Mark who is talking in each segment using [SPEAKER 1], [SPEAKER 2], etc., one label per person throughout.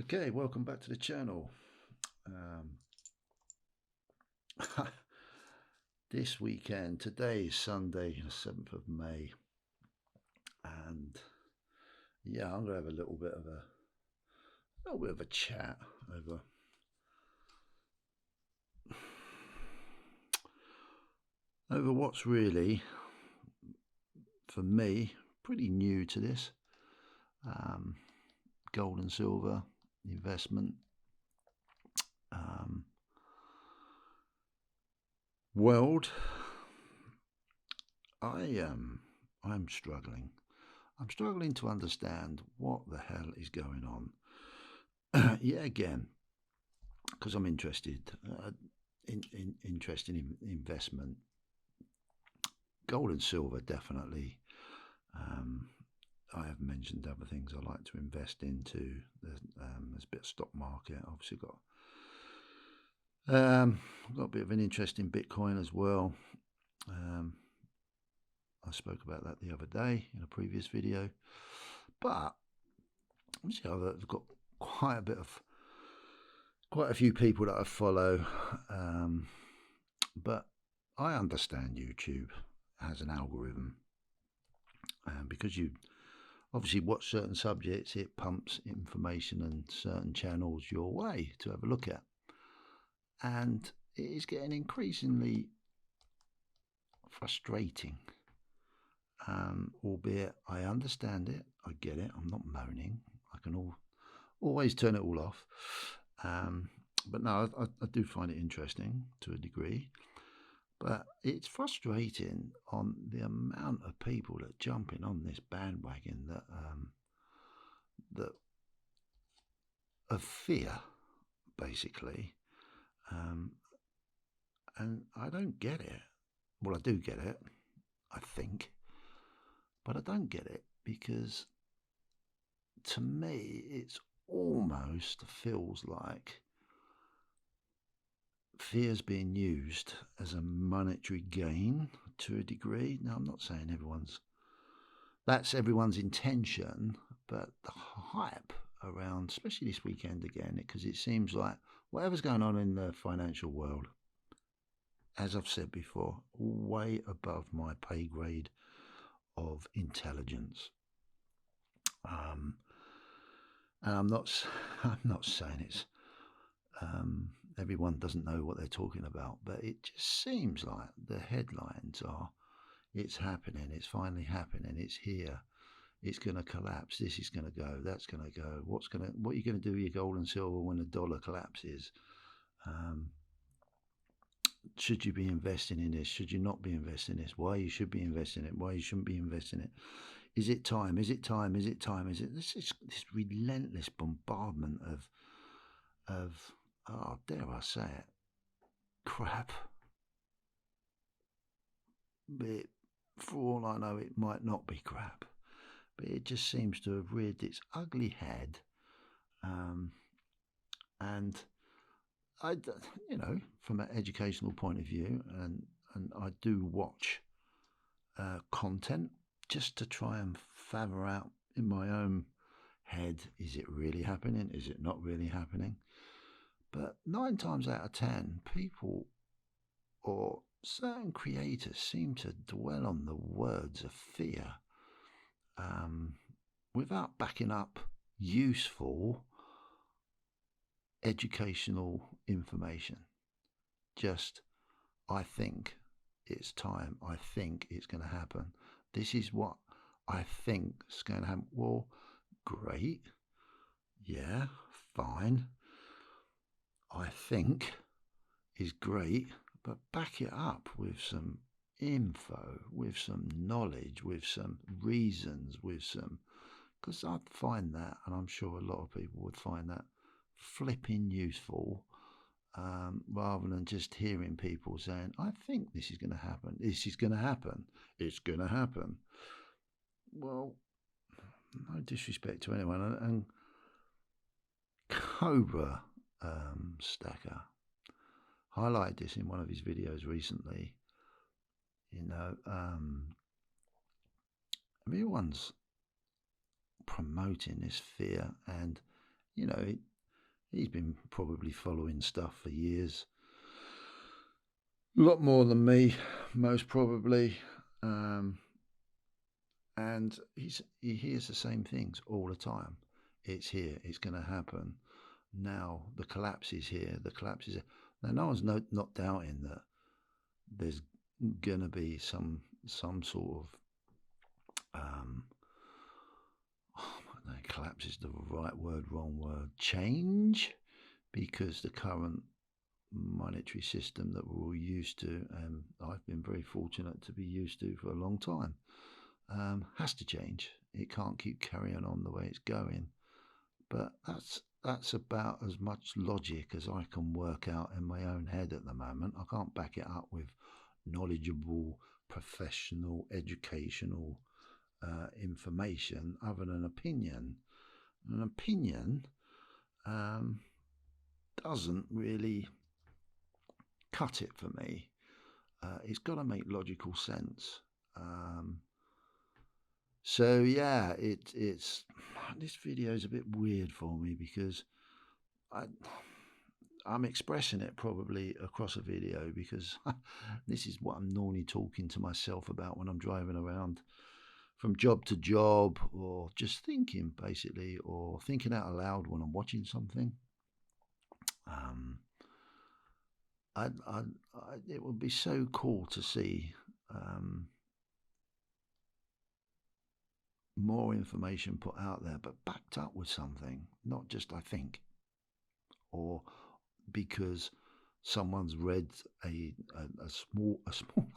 [SPEAKER 1] Okay, welcome back to the channel. Um, this weekend, today is Sunday, the 7th of May, and yeah, I'm gonna have a little bit of a chat over what's really, for me, pretty new to this um, gold and silver investment um, world. I'm struggling. I'm struggling to understand what the hell is going on. Yet again, because I'm interested in investment. Gold and silver, definitely. Um, I have mentioned other things I like to invest into. There's a bit of stock market. Obviously, got a bit of an interest in Bitcoin as well. Um, I spoke about that the other day in a previous video. But obviously, I've got quite a few people that I follow. But I understand YouTube has an algorithm, and because you obviously watch certain subjects, it pumps information and certain channels your way to have a look at, and it is getting increasingly frustrating. Albeit I understand it, I get it. I'm not moaning. I can always turn it all off. But no, I do find it interesting to a degree. But it's frustrating on the amount of people that jumping on this bandwagon that of fear, basically. Um, and I don't get it. Well, I do get it, I think, but I don't get it because to me, it's almost feels like fear's being used as a monetary gain to a degree. Now, I'm not saying that's everyone's intention, but the hype around, especially this weekend again, because it seems like whatever's going on in the financial world, as I've said before, way above my pay grade of intelligence. Um, and I'm not saying it's everyone doesn't know what they're talking about, but it just seems like the headlines are, it's happening, it's finally happening, it's here, it's going to collapse, this is going to go, that's going to go, what are you going to do with your gold and silver when the dollar collapses? Um, should you be investing in this? Should you not be investing in this? Why you should be investing in it? Why you shouldn't be investing in it? Is it time? Is it time? Is it time? Is it this relentless bombardment of oh, dare I say it, crap. But for all I know, it might not be crap. But it just seems to have reared its ugly head. Um, and I, from an educational point of view, and I do watch content just to try and fathom out in my own head, is it really happening? Is it not really happening? But 9 times out of 10, people or certain creators seem to dwell on the words of fear um, without backing up useful educational information. Just, I think it's time. I think it's going to happen. This is what I think is going to happen. Well, great. Yeah, fine. I think is great, but back it up with some info, with some knowledge, with some reasons, with some. Because I'd find that, and I'm sure a lot of people would find that flipping useful, rather than just hearing people saying, I think this is going to happen, this is going to happen, it's going to happen. Well, no disrespect to anyone, and Cobra Stacker highlighted this in one of his videos recently. Everyone's promoting this fear, and you know, he's been probably following stuff for years, a lot more than me, most probably. And he hears the same things all the time. It's here. It's going to happen. Now the collapse is here. The collapse is here. Now no one's not doubting that there's going to be some sort of collapse is the right word, wrong word, change, because the current monetary system that we're all used to, and I've been very fortunate to be used to for a long time, has to change. It can't keep carrying on the way it's going. But that's about as much logic as I can work out in my own head at the moment. I can't back it up with knowledgeable, professional, educational information other than opinion. An opinion doesn't really cut it for me. It's got to make logical sense. So yeah, it's this video is a bit weird for me because I'm expressing it probably across a video because this is what I'm normally talking to myself about when I'm driving around from job to job, or just thinking basically, or thinking out aloud when I'm watching something. It would be so cool to see more information put out there, but backed up with something, not just I think, or because someone's read a small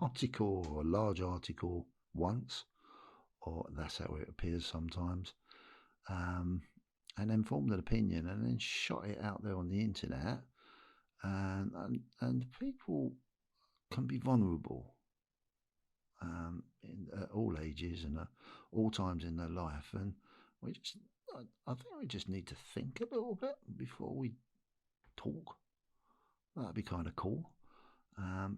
[SPEAKER 1] article or a large article once, or that's how it appears sometimes, and then formed an opinion and then shot it out there on the internet, and people can be vulnerable at all ages and at all times in their life, and I think we just need to think a little bit before we talk. That'd be kind of cool.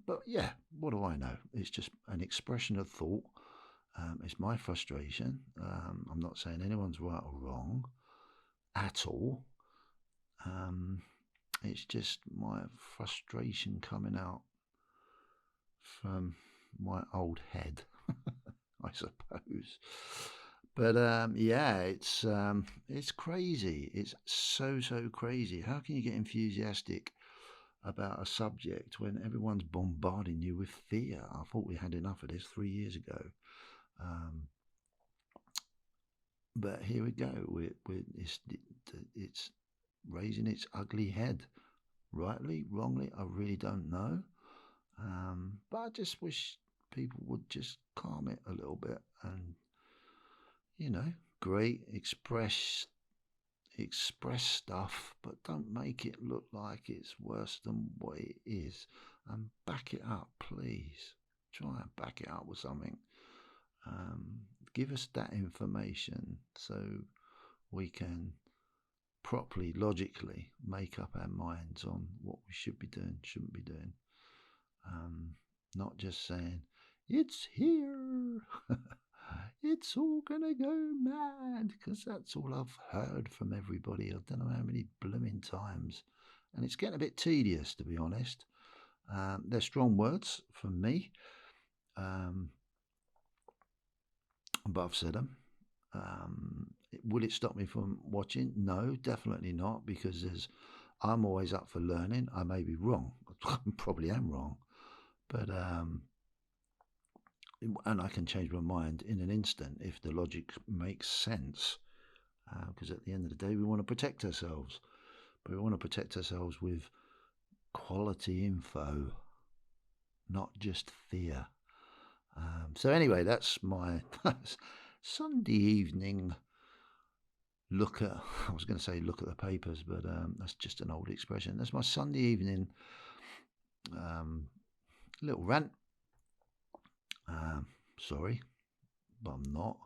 [SPEAKER 1] But yeah, what do I know? It's just an expression of thought. It's my frustration. I'm not saying anyone's right or wrong at all. It's just my frustration coming out from my old head, I suppose. But yeah, it's crazy. It's so crazy. How can you get enthusiastic about a subject when everyone's bombarding you with fear? I thought we had enough of this 3 years ago. But here we go. It's raising its ugly head. Rightly, wrongly, I really don't know. But I just wish people would just calm it a little bit and, great, express stuff, but don't make it look like it's worse than what it is, and back it up, please. Try and back it up with something. Give us that information so we can properly, logically make up our minds on what we should be doing, shouldn't be doing. Not just saying, it's here, it's all gonna go mad, because that's all I've heard from everybody. I don't know how many blooming times, and it's getting a bit tedious, to be honest. They're strong words from me, but I've said them. Will it stop me from watching? No, definitely not, because I'm always up for learning. I may be wrong. I probably am wrong, but and I can change my mind in an instant if the logic makes sense, because at the end of the day we want to protect ourselves, but we want to protect ourselves with quality info, not just fear. So anyway, that's my Sunday evening look at, I was going to say look at the papers, but that's just an old expression. That's my Sunday evening little rant. Sorry, but I'm not.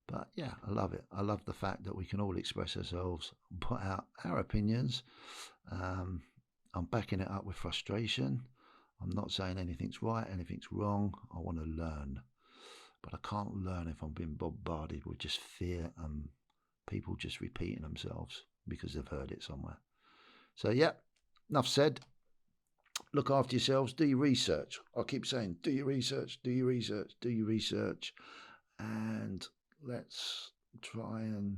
[SPEAKER 1] But yeah, I love it. I love the fact that we can all express ourselves, put out our opinions. I'm backing it up with frustration. I'm not saying anything's right, anything's wrong. I want to learn. But I can't learn if I'm being bombarded with just fear and people just repeating themselves. because they've heard it somewhere. So, yeah, enough said. Look after yourselves. Do your research. I keep saying, do your research, do your research, do your research. And let's try and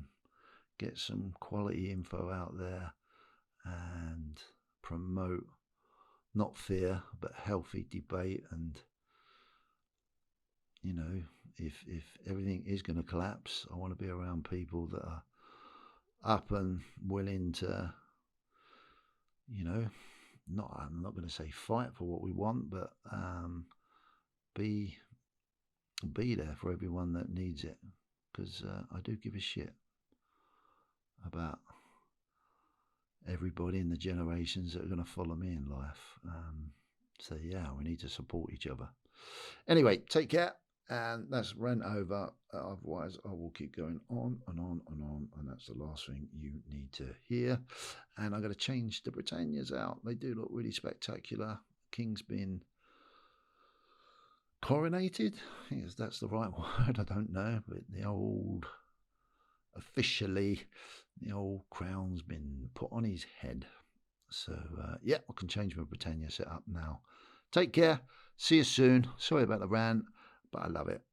[SPEAKER 1] get some quality info out there and promote not fear but healthy debate. And you know, if everything is going to collapse, I want to be around people that are up and willing to, you know, I'm not going to say fight for what we want, but be there for everyone that needs it, because I do give a shit about everybody in the generations that are going to follow me in life. So yeah, we need to support each other. Anyway, take care, and that's rant over. Otherwise, I will keep going on and on and on, and that's the last thing you need to hear. And I'm going to change the Britannias out. They do look really spectacular. King's been coronated. I think that's the right word. I don't know, but the old crown's been put on his head. So yeah, I can change my Britannia set up now. Take care. See you soon. Sorry about the rant, but I love it.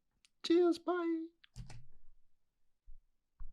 [SPEAKER 1] Cheers. Bye.